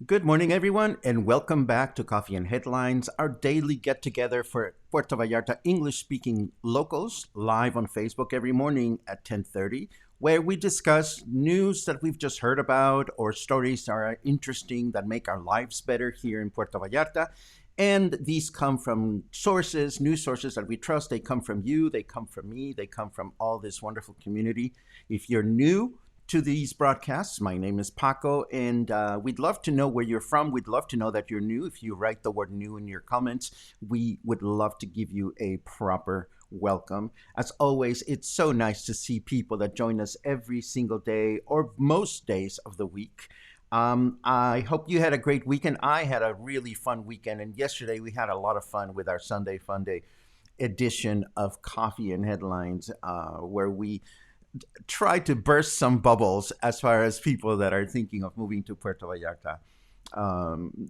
Good morning, everyone, and welcome back to Coffee and Headlines, our daily get together for Puerto Vallarta English speaking locals, live on Facebook every morning at 10:30, where we discuss news that we've just heard about or stories that are interesting that make our lives better here in Puerto Vallarta. And these come from sources, news sources that we trust. They come from you, they come from me, they come from all this wonderful community. If you're new to these broadcasts, my name is Paco, and we'd love to know where you're from. We'd love to know that you're new. If you write the word new in your comments, we would love to give you a proper welcome. As always, it's so nice to see people that join us every single day or most days of the week. I hope you had a great weekend. I had a really fun weekend, and yesterday we had a lot of fun with our Sunday Fun Day edition of Coffee and Headlines, where we try to burst some bubbles as far as people that are thinking of moving to Puerto Vallarta.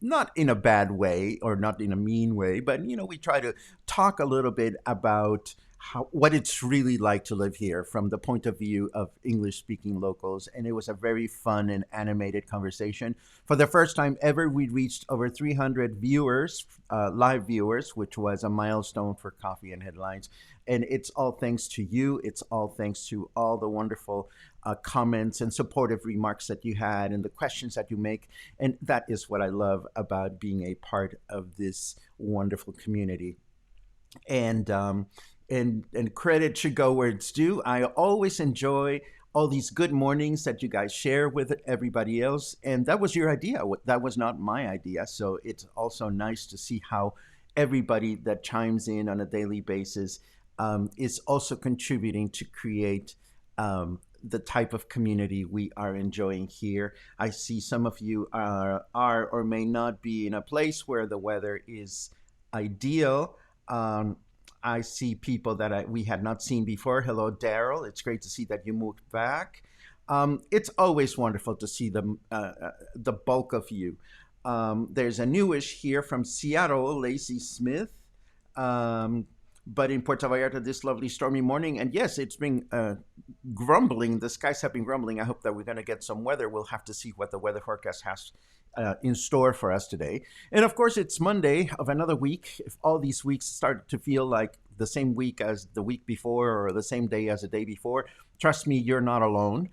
Not in a bad way or not in a mean way, but we try to talk a little bit about what it's really like to live here from the point of view of English speaking locals. And it was a very fun and animated conversation. For the first time ever, we reached over 300 viewers, live viewers, which was a milestone for Coffee and Headlines. And it's all thanks to you. It's all thanks to all the wonderful comments and supportive remarks that you had and the questions that you make. And that is what I love about being a part of this wonderful community. And and credit should go where it's due. I always enjoy all these good mornings that you guys share with everybody else. And that was your idea. That was not my idea. So it's also nice to see how everybody that chimes in on a daily basis is also contributing to create the type of community we are enjoying here. I see some of you are or may not be in a place where the weather is ideal. I see people that we had not seen before. Hello, Daryl. It's great to see that you moved back. It's always wonderful to see the bulk of you. There's a newish here from Seattle, Lacey Smith. But in Puerto Vallarta, this lovely stormy morning. And yes, it's been grumbling. The skies have been grumbling. I hope that we're going to get some weather. We'll have to see what the weather forecast has in store for us today. And of course, it's Monday of another week. If all these weeks start to feel like the same week as the week before or the same day as the day before, trust me, you're not alone.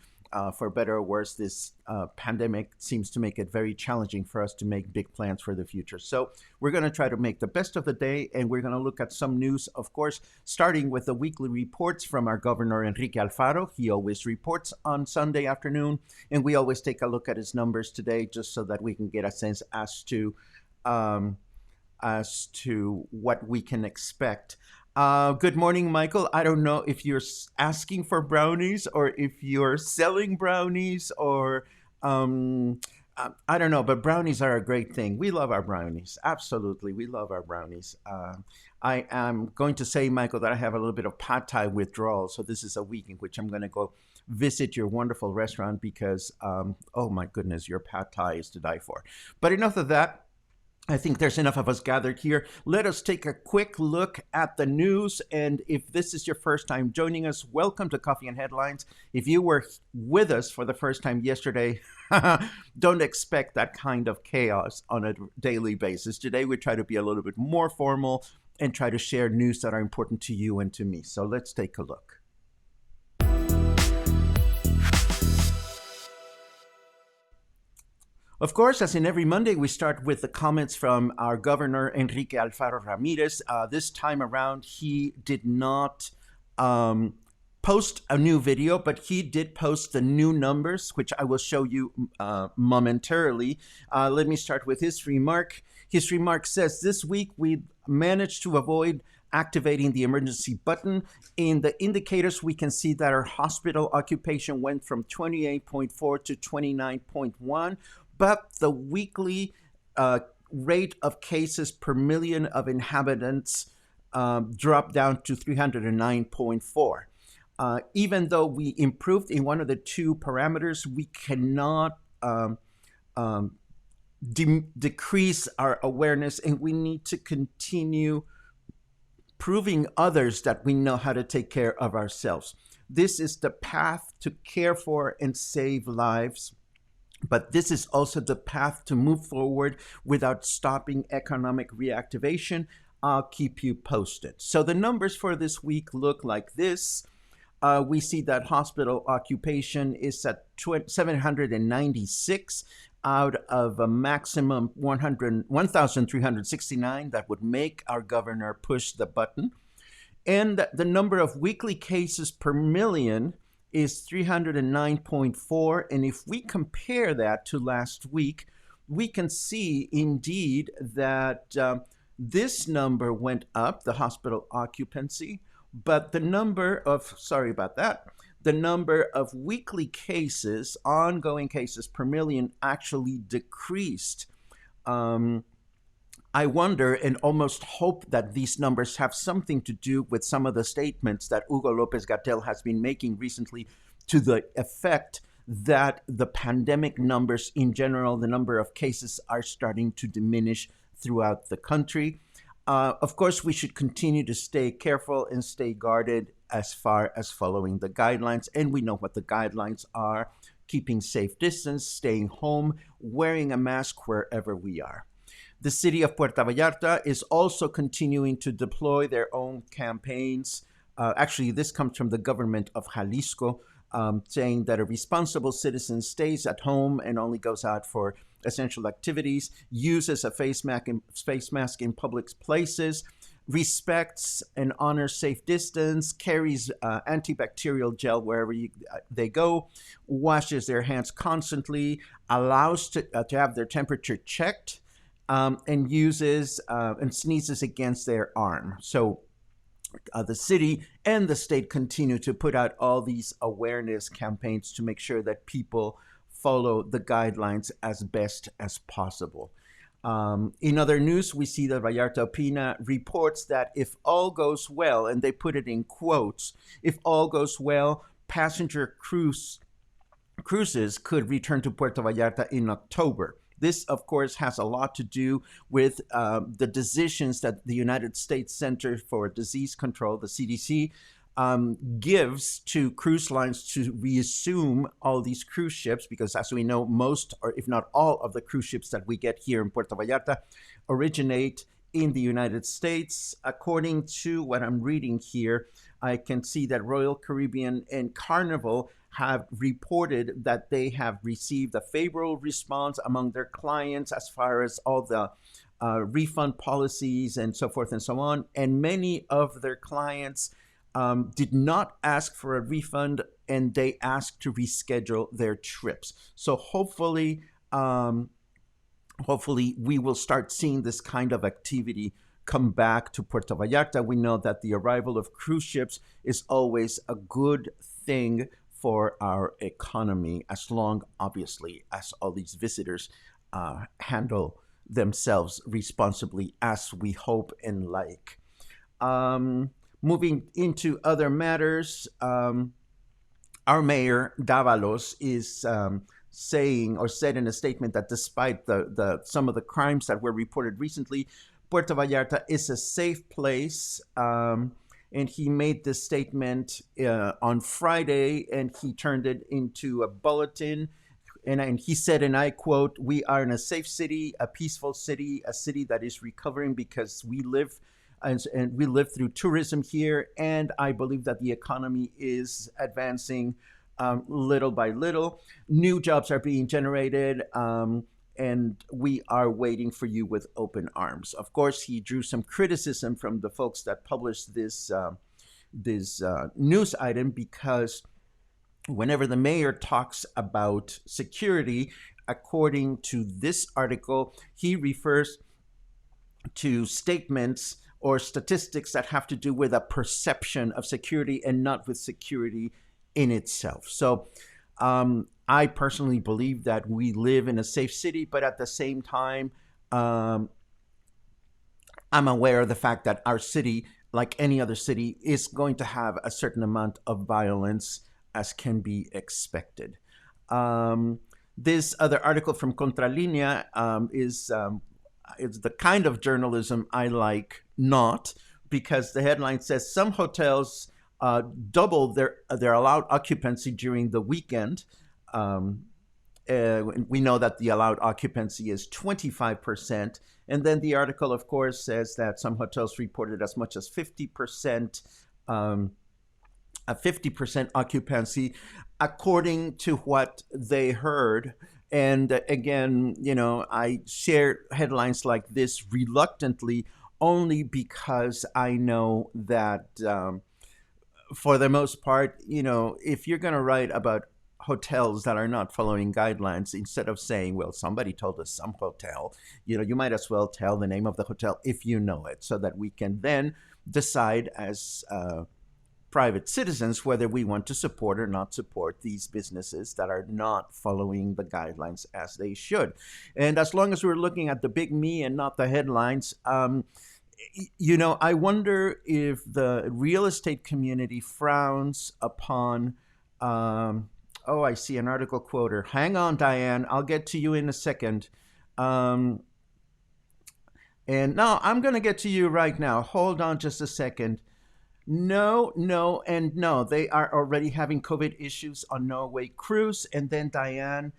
For better or worse, this pandemic seems to make it very challenging for us to make big plans for the future. So we're going to try to make the best of the day, and we're going to look at some news, of course, starting with the weekly reports from our governor, Enrique Alfaro. He always reports on Sunday afternoon, and we always take a look at his numbers today just so that we can get a sense as to what we can expect. Good morning, Michael. I don't know if you're asking for brownies or if you're selling brownies or I don't know, but brownies are a great thing. We love our brownies. Absolutely. We love our brownies. I am going to say, Michael, that I have a little bit of pad thai withdrawal. So this is a week in which I'm going to go visit your wonderful restaurant because, oh my goodness, your pad thai is to die for. But enough of that. I think there's enough of us gathered here. Let us take a quick look at the news. And if this is your first time joining us, welcome to Coffee and Headlines. If you were with us for the first time yesterday, don't expect that kind of chaos on a daily basis. Today, we try to be a little bit more formal and try to share news that are important to you and to me. So let's take a look. Of course, as in every Monday, we start with the comments from our governor, Enrique Alfaro Ramirez. This time around, he did not um, post a new video, but he did post the new numbers, which I will show you momentarily. Let me start with his remark. His remark says, "This week we managed to avoid activating the emergency button. In the indicators, we can see that our hospital occupation went from 28.4 to 29.1, but the weekly rate of cases per million of inhabitants dropped down to 309.4. Even though we improved in one of the two parameters, we cannot um, decrease our awareness, and we need to continue proving others that we know how to take care of ourselves. This is the path to care for and save lives, but this is also the path to move forward without stopping economic reactivation. I'll keep you posted." So the numbers for this week look like this. We see that hospital occupation is at 796 out of a maximum 1,369 that would make our governor push the button. And the number of weekly cases per million is 309.4. And if we compare that to last week, we can see indeed that this number went up, the hospital occupancy, but the number of, sorry about that, the number of weekly cases, ongoing cases per million, actually decreased. I wonder and almost hope that these numbers have something to do with some of the statements that Hugo Lopez Gatell has been making recently, to the effect that the pandemic numbers in general, the number of cases, are starting to diminish throughout the country. Of course, we should continue to stay careful and stay guarded as far as following the guidelines. And we know what the guidelines are: keeping safe distance, staying home, wearing a mask wherever we are. The city of Puerto Vallarta is also continuing to deploy their own campaigns. Actually, this comes from the government of Jalisco, saying that a responsible citizen stays at home and only goes out for essential activities, uses a face mask in public places, respects and honors safe distance, carries antibacterial gel wherever they go, washes their hands constantly, allows to have their temperature checked, and uses and sneezes against their arm. So the city and the state continue to put out all these awareness campaigns to make sure that people follow the guidelines as best as possible. In other news, we see that Vallarta Opina reports that if all goes well, and they put it in quotes, if all goes well, passenger cruises could return to Puerto Vallarta in October. This, of course, has a lot to do with the decisions that the United States Center for Disease Control, the CDC, gives to cruise lines to reassume all these cruise ships, because as we know, most, or if not all, of the cruise ships that we get here in Puerto Vallarta originate in the United States. According to what I'm reading here, I can see that Royal Caribbean and Carnival have reported that they have received a favorable response among their clients as far as all the refund policies and so forth and so on. And many of their clients did not ask for a refund, and they asked to reschedule their trips. So hopefully we will start seeing this kind of activity come back to Puerto Vallarta. We know that the arrival of cruise ships is always a good thing for our economy, as long, obviously, as all these visitors handle themselves responsibly, as we hope and like. Moving into other matters, our mayor, Davalos, is saying, or said in a statement, that despite some of the crimes that were reported recently, Puerto Vallarta is a safe place. And he made this statement on Friday, and he turned it into a bulletin. And he said, and I quote, "We are in a safe city, a peaceful city, a city that is recovering because we live and we live through tourism here. And I believe that the economy is advancing little by little. New jobs are being generated. and we are waiting for you with open arms. Of course, he drew some criticism from the folks that published this news item because whenever the mayor talks about security, according to this article, he refers to statements or statistics that have to do with a perception of security and not with security in itself. So, I personally believe that we live in a safe city, but at the same time, um, I'm aware of the fact that our city, like any other city, is going to have a certain amount of violence as can be expected. Um, this other article from Contralinea is the kind of journalism I like not, because the headline says some hotels double their allowed occupancy during the weekend. Um, we know that the allowed occupancy is 25%. And then the article, of course, says that some hotels reported as much as 50%, um, a 50% occupancy, according to what they heard. And again, I share headlines like this reluctantly only because I know that for the most part, if you're going to write about hotels that are not following guidelines, instead of saying, well, somebody told us some hotel, you might as well tell the name of the hotel if you know it, so that we can then decide as private citizens whether we want to support or not support these businesses that are not following the guidelines as they should. And as long as we're looking at the big me and not the headlines, I wonder if the real estate community frowns upon. Oh, I see an article quoter. Hang on, Diane. I'll get to you in a second. Um, and no, I'm going to get to you right now. Hold on just a second. No, no, and no. They are already having COVID issues on Norway cruise. And then Diane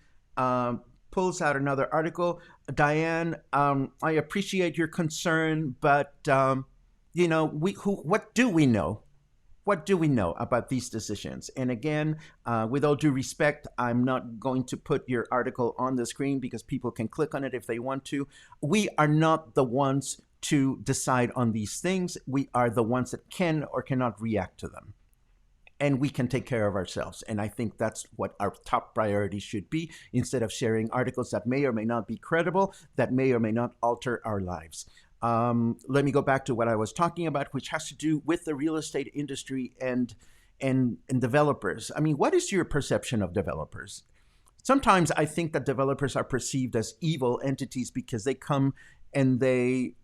pulls out another article. Diane, I appreciate your concern, but what do we know? What do we know about these decisions? And again, with all due respect, I'm not going to put your article on the screen because people can click on it if they want to. We are not the ones to decide on these things. We are the ones that can or cannot react to them. And we can take care of ourselves. And I think that's what our top priority should be, instead of sharing articles that may or may not be credible, that may or may not alter our lives. Let me go back to what I was talking about, which has to do with the real estate industry and developers. I mean, what is your perception of developers? Sometimes I think that developers are perceived as evil entities because they come and they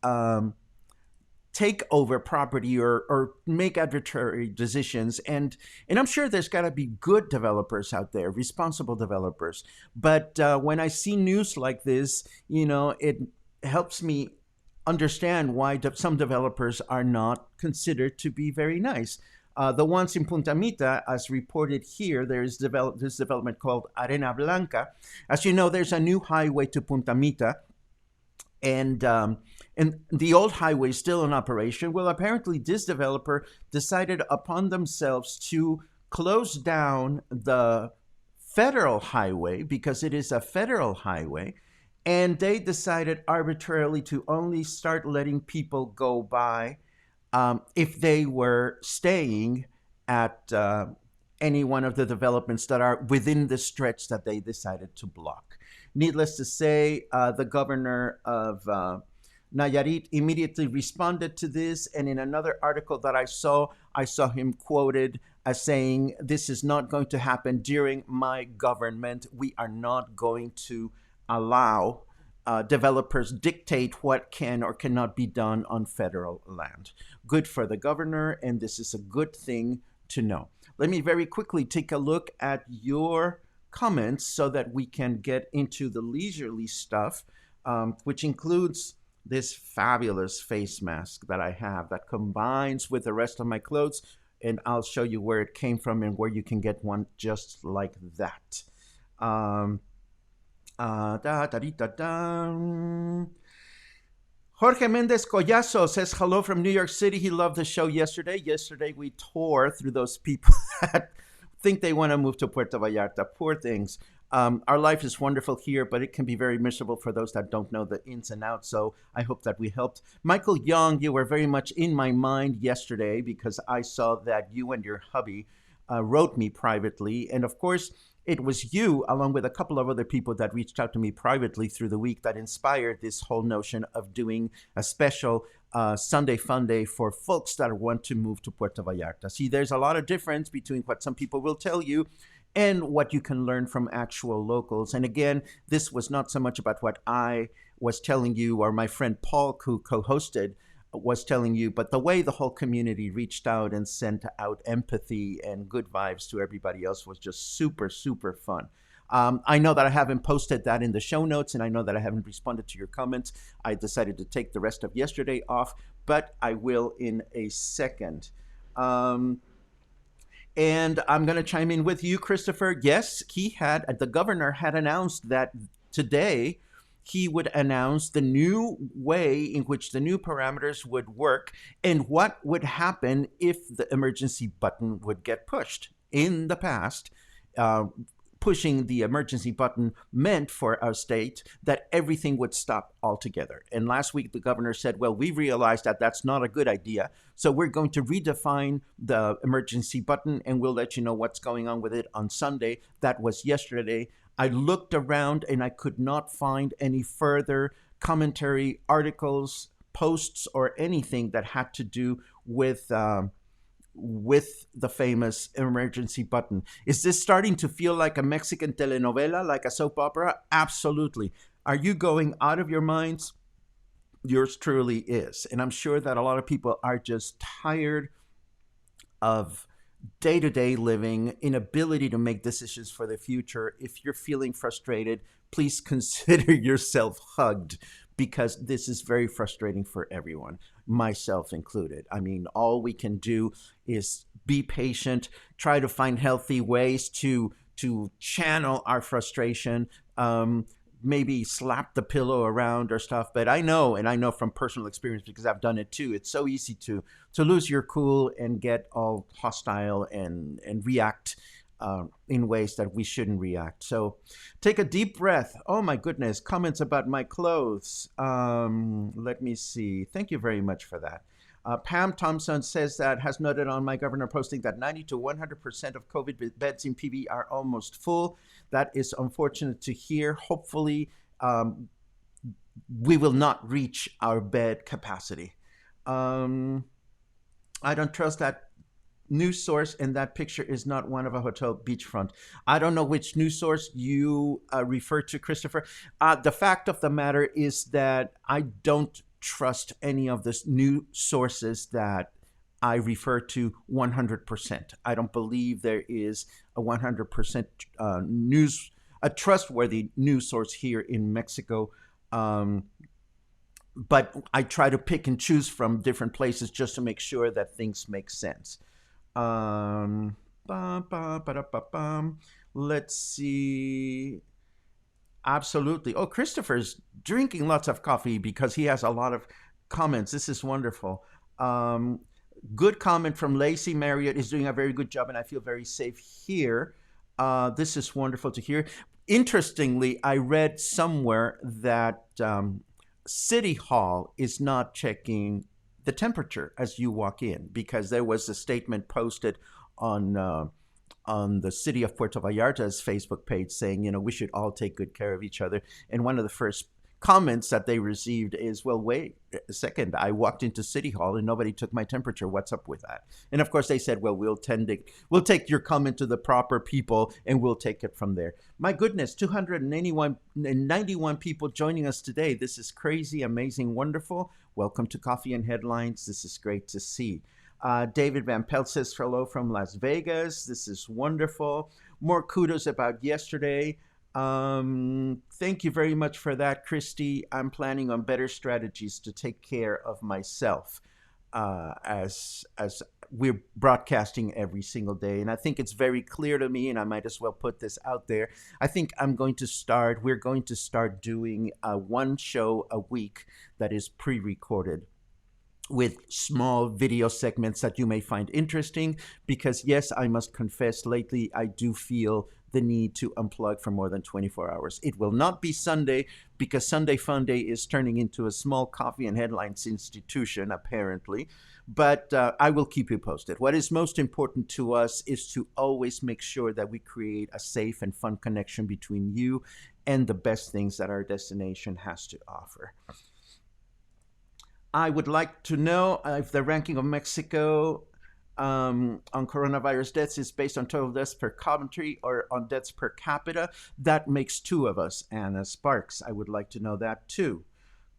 take over property or make arbitrary decisions. And I'm sure there's got to be good developers out there, responsible developers. But when I see news like this, it helps me understand why some developers are not considered to be very nice. The ones in Punta Mita, as reported here, there is this development called Arena Blanca. As you know, there's a new highway to Punta Mita, and the old highway is still in operation. Well, apparently this developer decided upon themselves to close down the federal highway because it is a federal highway, and they decided arbitrarily to only start letting people go by if they were staying at any one of the developments that are within the stretch that they decided to block. Needless to say, the governor of Nayarit immediately responded to this, and in another article that I saw him quoted as saying, "This is not going to happen during my government. We are not going to allow developers dictate what can or cannot be done on federal land." Good for the governor, and this is a good thing to know. Let me very quickly take a look at your comments so that we can get into the leisurely stuff, which includes this fabulous face mask that I have that combines with the rest of my clothes, and I'll show you where it came from and where you can get one just like that. Jorge Mendez Collazo says hello from New York City. He loved the show yesterday. Yesterday we tore through those people that think they want to move to Puerto Vallarta. Poor things. Our life is wonderful here, but it can be very miserable for those that don't know the ins and outs. So I hope that we helped. Michael Young, you were very much in my mind yesterday because I saw that you and your hubby wrote me privately. And of course, it was you, along with a couple of other people that reached out to me privately through the week, that inspired this whole notion of doing a special Sunday Fun Day for folks that want to move to Puerto Vallarta. See, there's a lot of difference between what some people will tell you and what you can learn from actual locals. And again, this was not so much about what I was telling you or my friend Paul, who co hosted, was telling you, but the way the whole community reached out and sent out empathy and good vibes to everybody else was just super, super fun. I know that I haven't posted that in the show notes, and I know that I haven't responded to your comments. I decided to take the rest of yesterday off, but I will in a second. Um, and I'm going to chime in with you, Christopher. Yes, the governor had announced that today he would announce the new way in which the new parameters would work and what would happen if the emergency button would get pushed. In the past, uh, pushing the emergency button meant for our state that everything would stop altogether. And last week, the governor said, well, we realized that that's not a good idea. So we're going to redefine the emergency button and we'll let you know what's going on with it on Sunday. That was yesterday. I looked around and I could not find any further commentary, articles, posts, or anything that had to do with the famous emergency button. Is this starting to feel like a Mexican telenovela, like a soap opera? Absolutely. Are you going out of your minds? Yours truly is. And I'm sure that a lot of people are just tired of day to day living, inability to make decisions for the future. If you're feeling frustrated, please consider yourself hugged because this is very frustrating for everyone, myself included. I mean, all we can do is be patient, try to find healthy ways to channel our frustration. Maybe slap the pillow around or stuff. But I know, and I know from personal experience because I've done it too. It's so easy to lose your cool and get all hostile and react in ways that we shouldn't react. So take a deep breath. Oh my goodness, comments about my clothes. Let me see. Thank you very much for that. Pam Thompson says that has noted on my governor posting that 90 to 100% of COVID beds in PV are almost full. That is unfortunate to hear. Hopefully, we will not reach our bed capacity. I don't trust that news source, and that picture is not one of a hotel beachfront. I don't know which news source you refer to, Christopher. The fact of the matter is that I don't trust any of the new sources that I refer to 100%. I don't believe there is a 100% a trustworthy news source here in Mexico. But I try to pick and choose from different places just to make sure that things make sense. Um, Let's see. Absolutely. Oh, Christopher's drinking lots of coffee because he has a lot of comments. This is wonderful. Um, Good comment from Lacey. Marriott is doing a very good job, and I feel very safe here. This is wonderful to hear. Interestingly, I read somewhere that City Hall is not checking the temperature as you walk in because there was a statement posted on the city of Puerto Vallarta's Facebook page saying, we should all take good care of each other. And one of the first comments that they received is, well, wait a second, I walked into City Hall and nobody took my temperature. What's up with that? And of course they said, well, we'll take your comment to the proper people and we'll take it from there. My goodness, 291 people joining us today. This is crazy, amazing, wonderful. Welcome to Coffee and Headlines. This is great to see. David Van Pelt says hello from Las Vegas. This is wonderful. More kudos about yesterday. Thank you very much for that, Christy. I'm planning on better strategies to take care of myself as we're broadcasting every single day. And I think it's very clear to me, and I might as well put this out there. I think we're going to start doing one show a week that is pre-recorded. with small video segments that you may find interesting. Because, yes, I must confess, lately I do feel the need to unplug for more than 24 hours. It will not be Sunday because Sunday Fun Day is turning into a small coffee and headlines institution, apparently. But I will keep you posted. What is most important to us is to always make sure that we create a safe and fun connection between you and the best things that our destination has to offer. I would like to know if the ranking of Mexico on coronavirus deaths is based on total deaths per country or on deaths per capita. That makes two of us, Anna Sparks. I would like to know that too.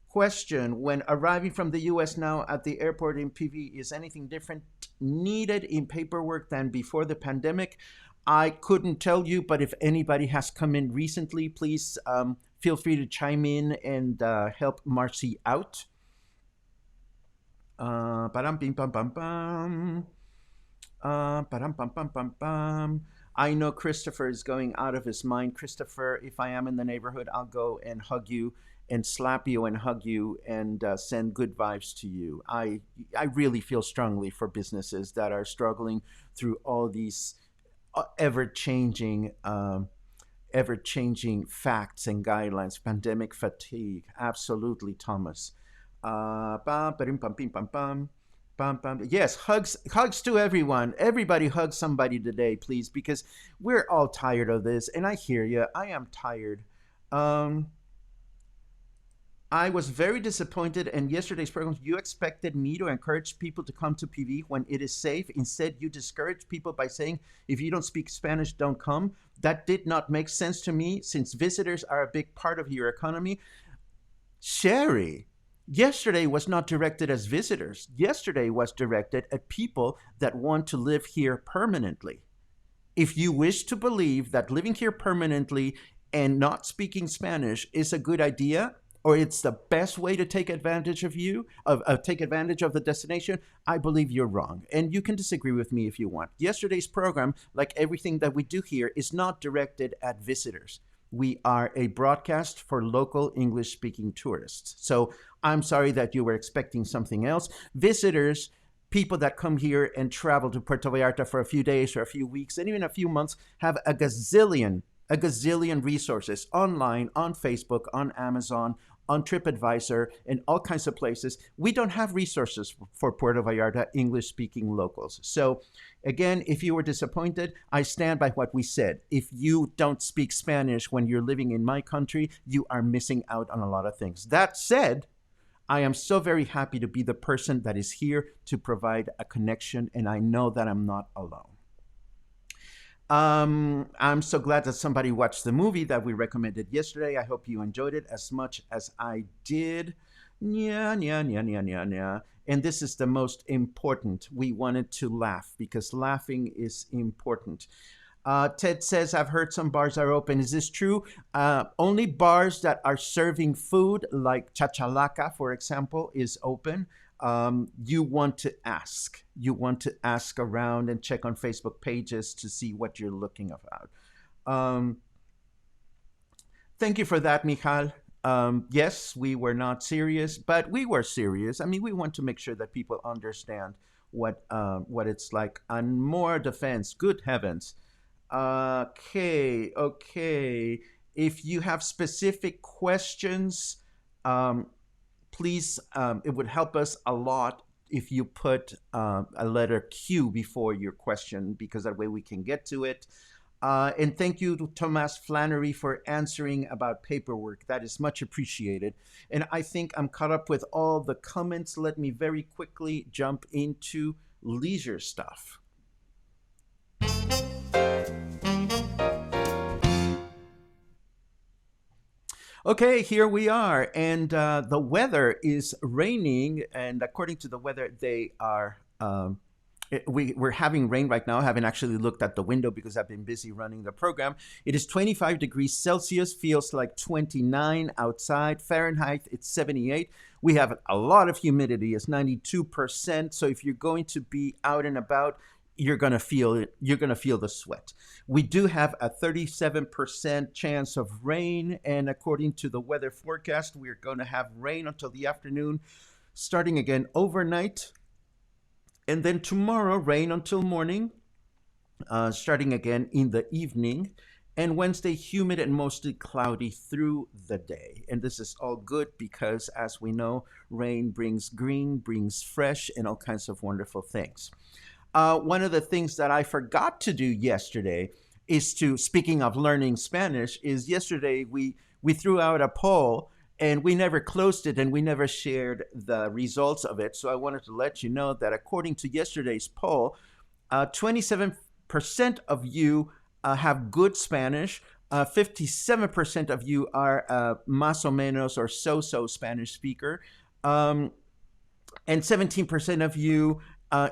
Question: when arriving from the US now at the airport in PV, is anything different needed in paperwork than before the pandemic? I couldn't tell you, but if anybody has come in recently, please feel free to chime in and help Marcy out. Param pim pam pam pam. Param pam pam pam pam. I know Christopher is going out of his mind. Christopher, if I am in the neighborhood, I'll go and hug you and slap you and hug you and send good vibes to you. I really feel strongly for businesses that are struggling through all these ever changing facts and guidelines. Pandemic fatigue, absolutely, Thomas. Pam, pam, pam, pam, pam, pam. Bum, bum. Yes, hugs to everyone. Everybody hug somebody today, please, because we're all tired of this, and I hear you. I am tired. Um, I was very disappointed in yesterday's program. You expected me to encourage people to come to PV when it is safe. Instead, you discourage people by saying, if you don't speak Spanish, don't come. That did not make sense to me, since visitors are a big part of your economy. Sherry, yesterday was not directed as visitors. Yesterday was directed at people that want to live here permanently. If you wish to believe that living here permanently and not speaking Spanish is a good idea, or it's the best way to take advantage of take advantage of the destination, I believe you're wrong. And you can disagree with me if you want. Yesterday's program, like everything that we do here, is not directed at visitors. We are a broadcast for local English-speaking tourists. So I'm sorry that you were expecting something else. Visitors, people that come here and travel to Puerto Vallarta for a few days or a few weeks and even a few months, have a gazillion resources online, on Facebook, on Amazon, on TripAdvisor, and all kinds of places. We don't have resources for Puerto Vallarta English-speaking locals. So again, if you were disappointed, I stand by what we said. If you don't speak Spanish when you're living in my country, you are missing out on a lot of things. That said, I am so very happy to be the person that is here to provide a connection, and I know that I'm not alone. I'm so glad that somebody watched the movie that we recommended yesterday. I hope you enjoyed it as much as I did. Nya, nya, nya, nya, nya, nya. And this is the most important. We wanted to laugh because laughing is important. Ted says, I've heard some bars are open. Is this true? Only bars that are serving food, like Chachalaca, for example, is open. You want to ask. You want to ask around and check on Facebook pages to see what you're looking about. Thank you for that, Michal. Yes, we were not serious, but we were serious. I mean, we want to make sure that people understand what it's like. And more defense, good heavens. Okay. If you have specific questions, please, it would help us a lot if you put a letter Q before your question, because that way we can get to it. And thank you to Thomas Flannery for answering about paperwork. That is much appreciated. And I think I'm caught up with all the comments. Let me very quickly jump into leisure stuff. Okay, here we are, and the weather is raining, and according to the weather, we're having rain right now. I haven't actually looked at the window because I've been busy running the program. It is 25 degrees Celsius, feels like 29 outside. Fahrenheit, it's 78. We have a lot of humidity, it's 92%, so if you're going to be out and about, you're going to feel it. You're going to feel the sweat. We do have a 37% chance of rain, and according to the weather forecast, we're going to have rain until the afternoon. starting again overnight, and then tomorrow rain until morning, starting again in the evening. And Wednesday, humid and mostly cloudy through the day. And this is all good because, as we know, rain brings green, brings fresh, and all kinds of wonderful things. One of the things that I forgot to do yesterday is to, speaking of learning Spanish, is yesterday we threw out a poll and we never closed it and we never shared the results of it. So I wanted to let you know that according to yesterday's poll, 27% of you have good Spanish. 57% of you are más o menos or so Spanish speaker. And 17% of you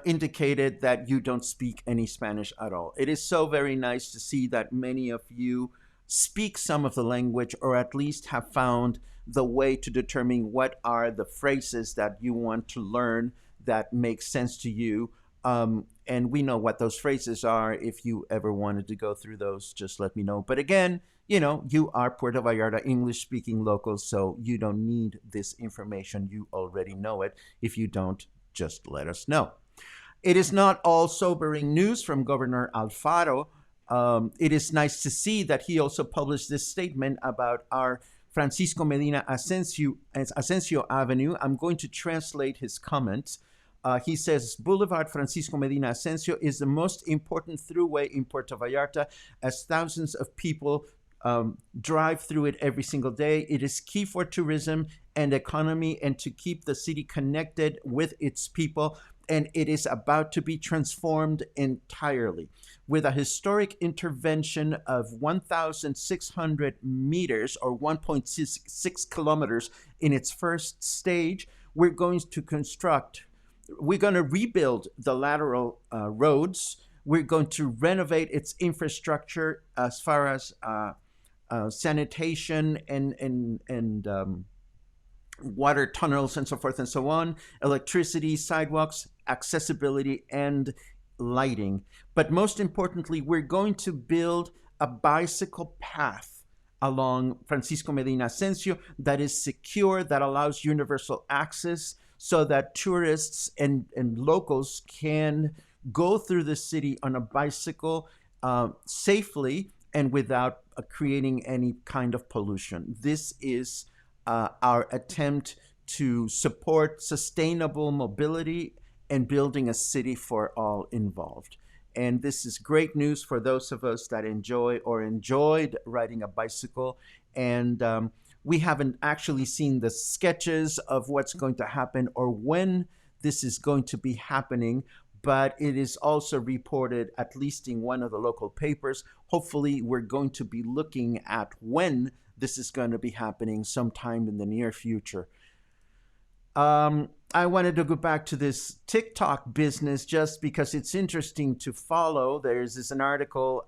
indicated that you don't speak any Spanish at all. It is so very nice to see that many of you speak some of the language or at least have found the way to determine what are the phrases that you want to learn that make sense to you. And we know what those phrases are. If you ever wanted to go through those, just let me know. But again, you are Puerto Vallarta English speaking locals, so you don't need this information. You already know it. If you don't, just let us know. It is not all sobering news from Governor Alfaro. It is nice to see that he also published this statement about our Francisco Medina Asensio Avenue. I'm going to translate his comments. He says, Boulevard Francisco Medina Asensio is the most important throughway in Puerto Vallarta, as thousands of people drive through it every single day. It is key for tourism and economy and to keep the city connected with its people. And it is about to be transformed entirely. With a historic intervention of 1,600 meters or 1.6 kilometers in its first stage, we're going to rebuild the lateral roads. We're going to renovate its infrastructure as far as sanitation and water tunnels and so forth and so on, electricity, sidewalks, accessibility, and lighting. But most importantly, we're going to build a bicycle path along Francisco Medina Asensio that is secure, that allows universal access so that tourists and locals can go through the city on a bicycle safely and without creating any kind of pollution. This is our attempt to support sustainable mobility and building a city for all involved. And this is great news for those of us that enjoy or enjoyed riding a bicycle. And we haven't actually seen the sketches of what's going to happen or when this is going to be happening, but it is also reported, at least in one of the local papers. Hopefully, we're going to be looking at when this is going to be happening sometime in the near future. I wanted to go back to this TikTok business just because it's interesting to follow. There's an article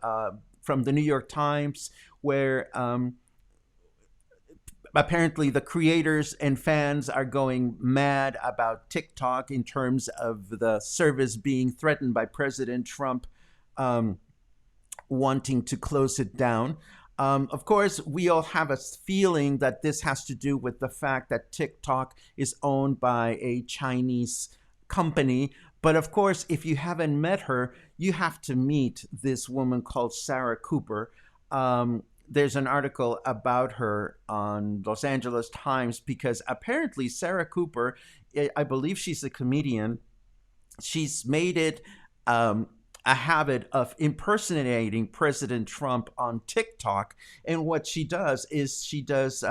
from the New York Times where apparently the creators and fans are going mad about TikTok in terms of the service being threatened by President Trump wanting to close it down. Of course, we all have a feeling that this has to do with the fact that TikTok is owned by a Chinese company. But of course, if you haven't met her, you have to meet this woman called Sarah Cooper. There's an article about her on Los Angeles Times because apparently Sarah Cooper, I believe she's a comedian, she's made it a habit of impersonating President Trump on TikTok. And what she does is she does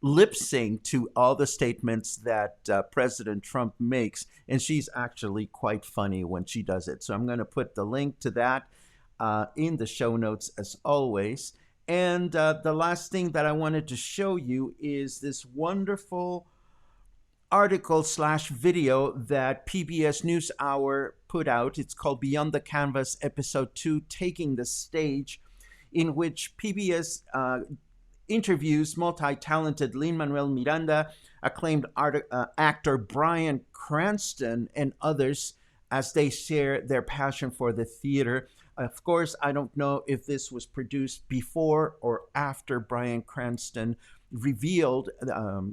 lip sync to all the statements that President Trump makes. And she's actually quite funny when she does it. So I'm going to put the link to that in the show notes as always. And the last thing that I wanted to show you is this wonderful article/video that PBS NewsHour put out. It's called Beyond the Canvas, Episode 2, Taking the Stage, in which PBS interviews multi-talented Lin-Manuel Miranda, acclaimed actor Bryan Cranston, and others as they share their passion for the theater. Of course, I don't know if this was produced before or after Bryan Cranston revealed,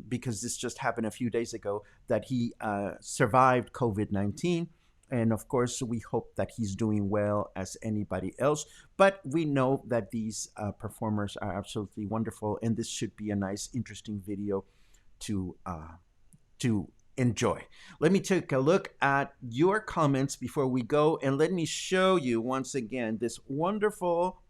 because this just happened a few days ago, that he survived COVID 19. And of course, we hope that he's doing well as anybody else. But we know that these performers are absolutely wonderful, and this should be a nice, interesting video to to enjoy. Let me take a look at your comments before we go, and let me show you once again this wonderful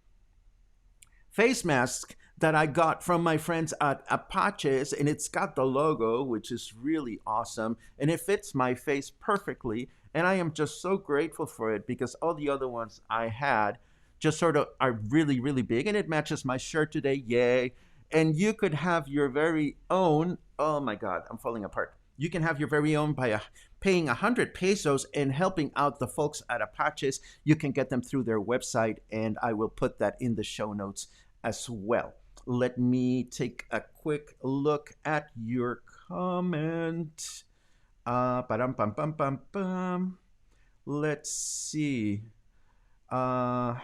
face mask that I got from my friends at Apaches, and it's got the logo, which is really awesome, and it fits my face perfectly. And I am just so grateful for it because all the other ones I had just sort of are really, really big, and it matches my shirt today. Yay! And you could have your very own. Oh my God, I'm falling apart. You can have your very own by paying 100 pesos and helping out the folks at Apaches. You can get them through their website, and I will put that in the show notes as well. Let me take a quick look at your comment. Ba-dum, bum, bum, bum, bum. Let's see. Uh,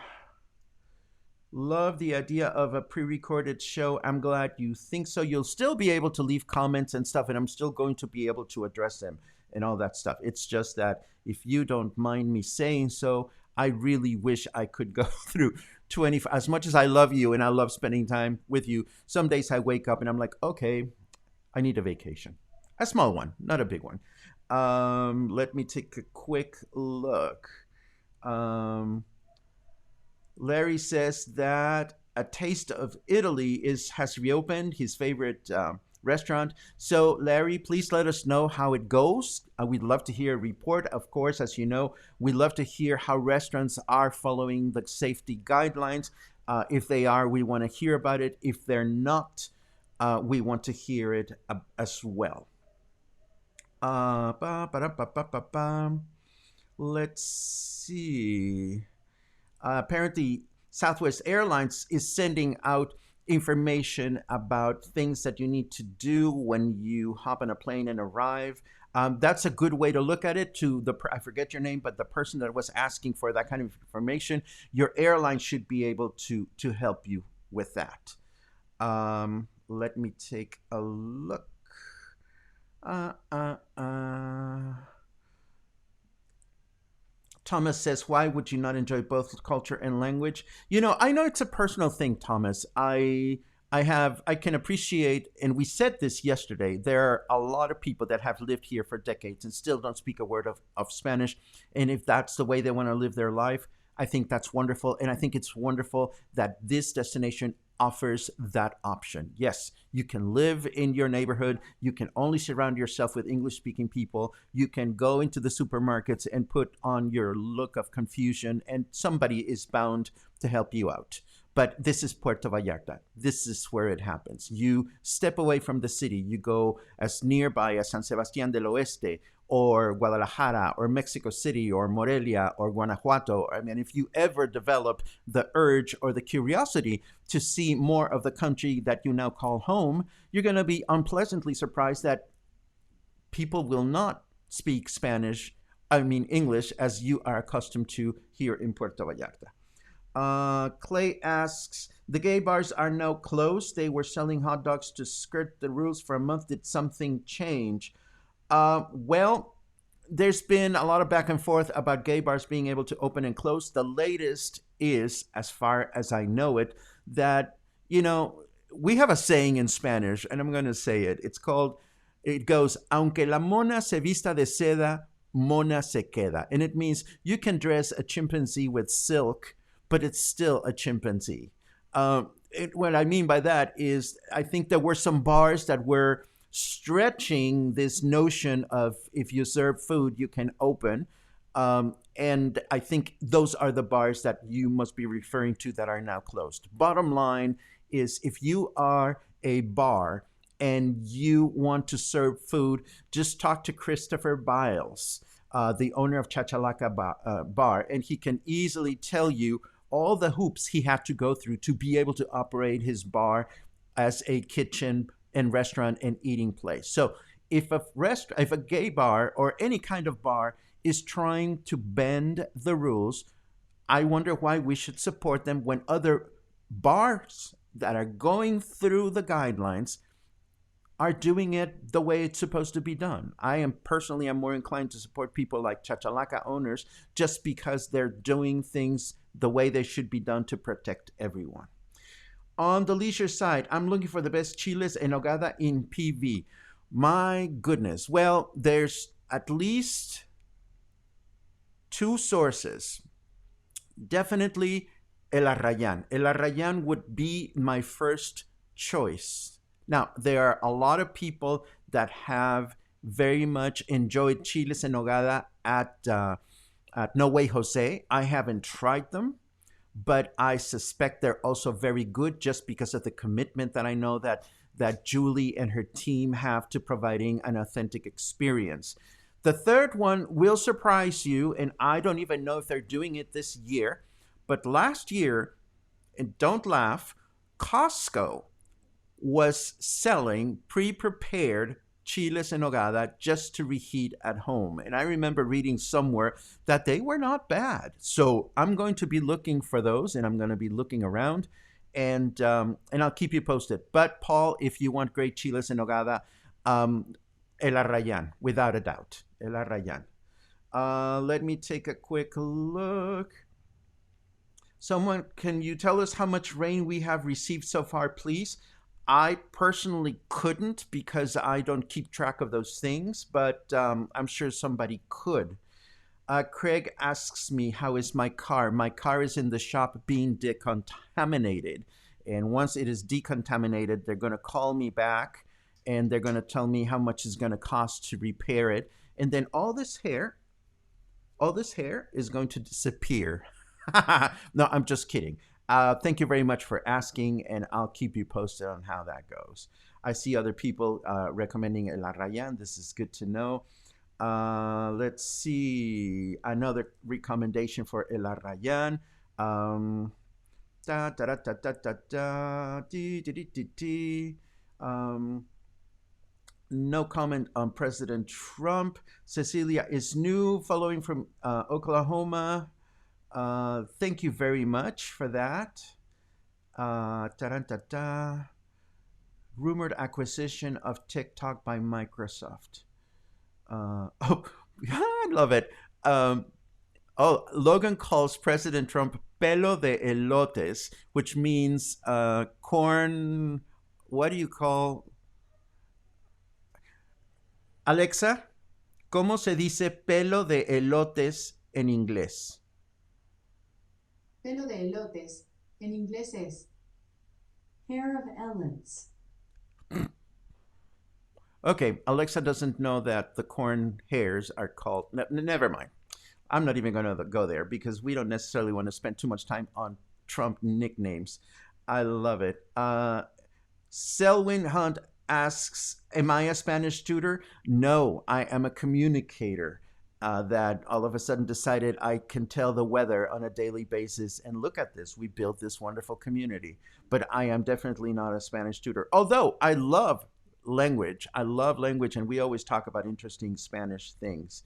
Love the idea of a pre recorded show. I'm glad you think so. You'll still be able to leave comments and stuff, and I'm still going to be able to address them and all that stuff. It's just that if you don't mind me saying so, I really wish I could go through 20. As much as I love you and I love spending time with you, some days I wake up and I'm like, okay, I need a vacation. A small one, not a big one. Let me take a quick look. Um, Larry says that A Taste of Italy has reopened, his favorite restaurant. So, Larry, please let us know how it goes. We'd love to hear a report. Of course, as you know, we love to hear how restaurants are following the safety guidelines. If they are, we want to hear about it. If they're not, we want to hear it as well. Ba, ba, ba, ba, ba, ba. Let's see. Apparently, Southwest Airlines is sending out information about things that you need to do when you hop on a plane and arrive. That's a good way to look at it. To the I forget your name, but the person that was asking for that kind of information, your airline should be able to help you with that. Let me take a look. Uh, uh, uh. Thomas says, "Why would you not enjoy both culture and language?" I know it's a personal thing, Thomas. I can appreciate, and we said this yesterday. There are a lot of people that have lived here for decades and still don't speak a word of Spanish. And if that's the way they want to live their life, I think that's wonderful. And I think it's wonderful that this destination offers that option. Yes, you can live in your neighborhood. You can only surround yourself with English speaking people. You can go into the supermarkets and put on your look of confusion, and somebody is bound to help you out. But this is Puerto Vallarta. This is where it happens. You step away from the city. You go as nearby as San Sebastián del Oeste or Guadalajara or Mexico City or Morelia or Guanajuato. I mean, if you ever develop the urge or the curiosity to see more of the country that you now call home, you're going to be unpleasantly surprised that people will not speak English, as you are accustomed to here in Puerto Vallarta. Clay asks, the gay bars are now closed. They were selling hot dogs to skirt the rules for a month. Did something change? Well, there's been a lot of back and forth about gay bars being able to open and close. The latest is, as far as I know it, that, we have a saying in Spanish, and I'm going to say it. It goes, aunque la mona se vista de seda, mona se queda. And it means you can dress a chimpanzee with silk, but it's still a chimpanzee. What I mean by that is I think there were some bars that were stretching this notion of if you serve food, you can open. And I think those are the bars that you must be referring to that are now closed. Bottom line is if you are a bar and you want to serve food, just talk to Christopher Biles, the owner of Chachalaca Bar, and he can easily tell you all the hoops he had to go through to be able to operate his bar as a kitchen and restaurant and eating place. So if a gay bar or any kind of bar is trying to bend the rules, I wonder why we should support them when other bars that are going through the guidelines are doing it the way it's supposed to be done. I am personally, I'm more inclined to support people like Chachalaca owners just because they're doing things the way they should be done to protect everyone. On the leisure side, I'm looking for the best chiles en nogada in PV. My goodness. Well, there's at least two sources. Definitely El Arrayan. El Arrayan would be my first choice. Now, there are a lot of people that have very much enjoyed chiles en nogada at No Way Jose. I haven't tried them, but I suspect they're also very good just because of the commitment that I know that Julie and her team have to providing an authentic experience. The third one will surprise you, and I don't even know if they're doing it this year, but last year, and don't laugh, Costco was selling pre-prepared chiles en nogada just to reheat at home. And I remember reading somewhere that they were not bad. So I'm going to be looking for those, and I'm going to be looking around, and I'll keep you posted. But Paul, if you want great chiles en nogada, El Arrayan, without a doubt, El Arrayan. Let me take a quick look. Someone, can you tell us how much rain we have received so far, please? I personally couldn't because I don't keep track of those things, but I'm sure somebody could. Craig asks me, how is my car? My car is in the shop being decontaminated. And once it is decontaminated, they're going to call me back and they're going to tell me how much it's going to cost to repair it. And then all this hair is going to disappear. No, I'm just kidding. Thank you very much for asking, and I'll keep you posted on how that goes. I see other people recommending El Arrayan. This is good to know. Let's see. Another recommendation for El Arrayan. Da, da, da, da, da, da, da, dee, dee, dee, dee, dee. No comment on President Trump. Cecilia is new, following from Oklahoma. Thank you very much for that. Rumored acquisition of TikTok by Microsoft. Oh, I love it. Logan calls President Trump pelo de elotes, which means corn. What do you call? Alexa, ¿cómo se dice pelo de elotes en inglés? Pelo de elotes en inglés es hair of elotes. Okay, Alexa doesn't know that the corn hairs are called. Never mind. I'm not even going to go there because we don't necessarily want to spend too much time on Trump nicknames. I love it. Selwyn Hunt asks, am I a Spanish tutor? No, I am a communicator that all of a sudden decided I can tell the weather on a daily basis. And look at this, we built this wonderful community. But I am definitely not a Spanish tutor. Although I love language. I love language, and we always talk about interesting Spanish things.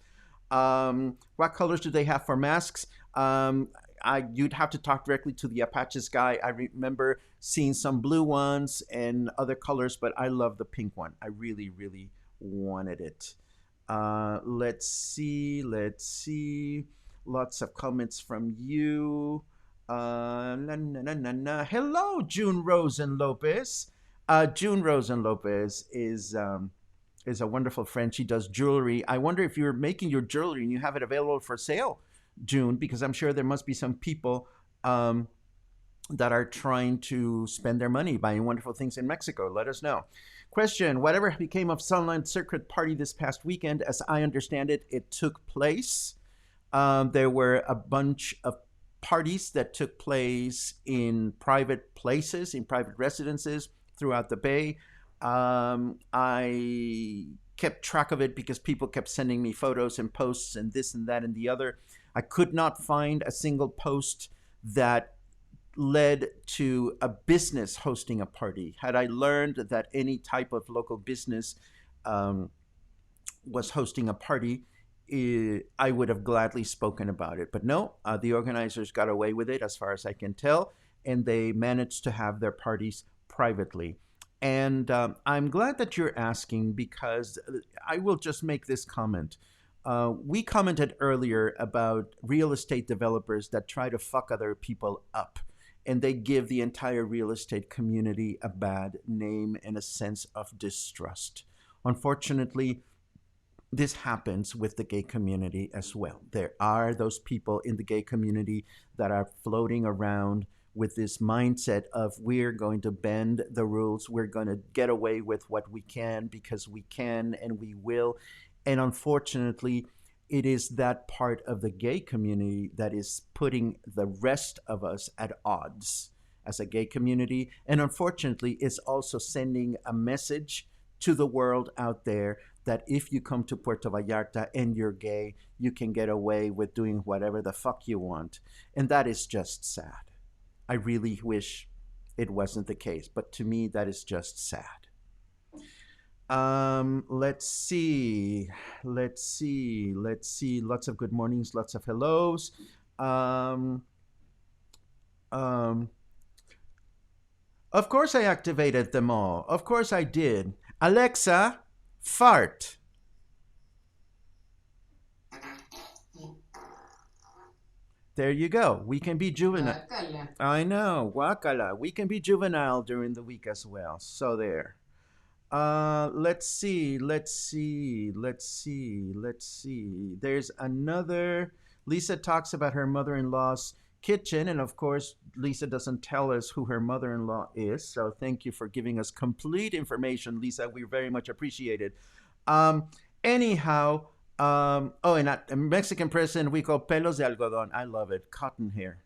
What colors do they have for masks? You'd have to talk directly to the Apaches guy. I remember seeing some blue ones and other colors, but I love the pink one. I really, really wanted it. Let's see. Lots of comments from you. Hello, June Rosen Lopez. June Rosen Lopez is a wonderful friend. She does jewelry. I wonder if you're making your jewelry and you have it available for sale, June, because I'm sure there must be some people that are trying to spend their money buying wonderful things in Mexico. Let us know. Question, whatever became of Sunland Circuit Party this past weekend? As I understand it, it took place. There were a bunch of parties that took place in private places, in private residences throughout the Bay. I kept track of it because people kept sending me photos and posts and this and that and the other. I could not find a single post that led to a business hosting a party. Had I learned that any type of local business was hosting a party, I would have gladly spoken about it. But no, the organizers got away with it as far as I can tell, and they managed to have their parties privately. And I'm glad that you're asking because I will just make this comment. We commented earlier about real estate developers that try to fuck other people up, and they give the entire real estate community a bad name and a sense of distrust. Unfortunately, this happens with the gay community as well. There are those people in the gay community that are floating around with this mindset of we're going to bend the rules, we're going to get away with what we can because we can and we will. And unfortunately, it is that part of the gay community that is putting the rest of us at odds as a gay community. And unfortunately, it's also sending a message to the world out there that if you come to Puerto Vallarta and you're gay, you can get away with doing whatever the fuck you want. And that is just sad. I really wish it wasn't the case, but to me, that is just sad. Let's see. Let's see. Lots of good mornings, lots of hellos. Um, um, of course, I activated them all. Of course, I did. Alexa, fart. There you go. We can be juvenile. Guácala. I know, wakala. We can be juvenile during the week as well. So there. Let's see, let's see. There's another. Lisa talks about her mother-in-law's kitchen, and of course, Lisa doesn't tell us who her mother-in-law is. So thank you for giving us complete information, Lisa. We very much appreciate it. Um, anyhow, oh, and a Mexican person we call pelos de algodón. I love it, cotton hair.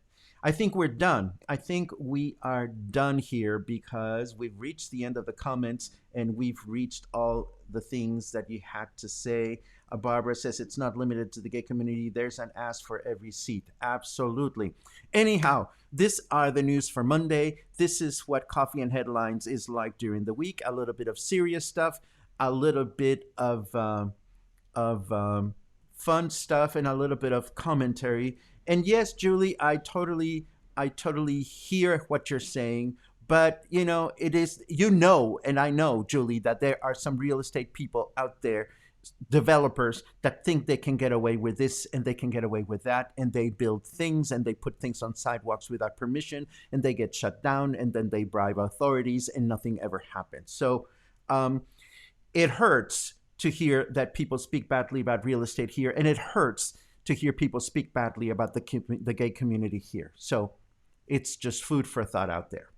I think we're done. I think we are done here because we've reached the end of the comments and we've reached all the things that you had to say. Barbara says it's not limited to the gay community. There's an ass for every seat. Absolutely. Anyhow, these are the news for Monday. This is what Coffee and Headlines is like during the week. A little bit of serious stuff, a little bit of fun stuff, and a little bit of commentary. And yes, Julie, I totally hear what you're saying, but it is, and I know, Julie, that there are some real estate people out there, developers that think they can get away with this and they can get away with that, and they build things and they put things on sidewalks without permission, and they get shut down, and then they bribe authorities, and nothing ever happens. So it hurts to hear that people speak badly about real estate here, and it hurts to hear people speak badly about the gay community here. So it's just food for thought out there.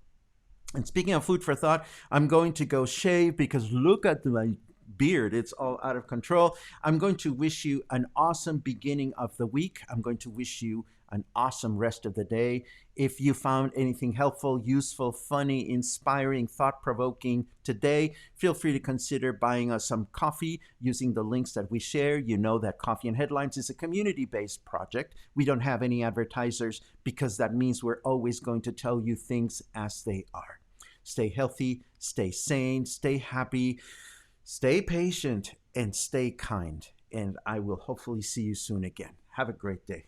And speaking of food for thought, I'm going to go shave because look at my beard. It's all out of control. I'm going to wish you an awesome beginning of the week. I'm going to wish you an awesome rest of the day. If you found anything helpful, useful, funny, inspiring, thought provoking today, feel free to consider buying us some coffee using the links that we share. You know that Coffee and Headlines is a community based project. We don't have any advertisers because that means we're always going to tell you things as they are. Stay healthy, stay sane, stay happy, stay patient, and stay kind. And I will hopefully see you soon again. Have a great day.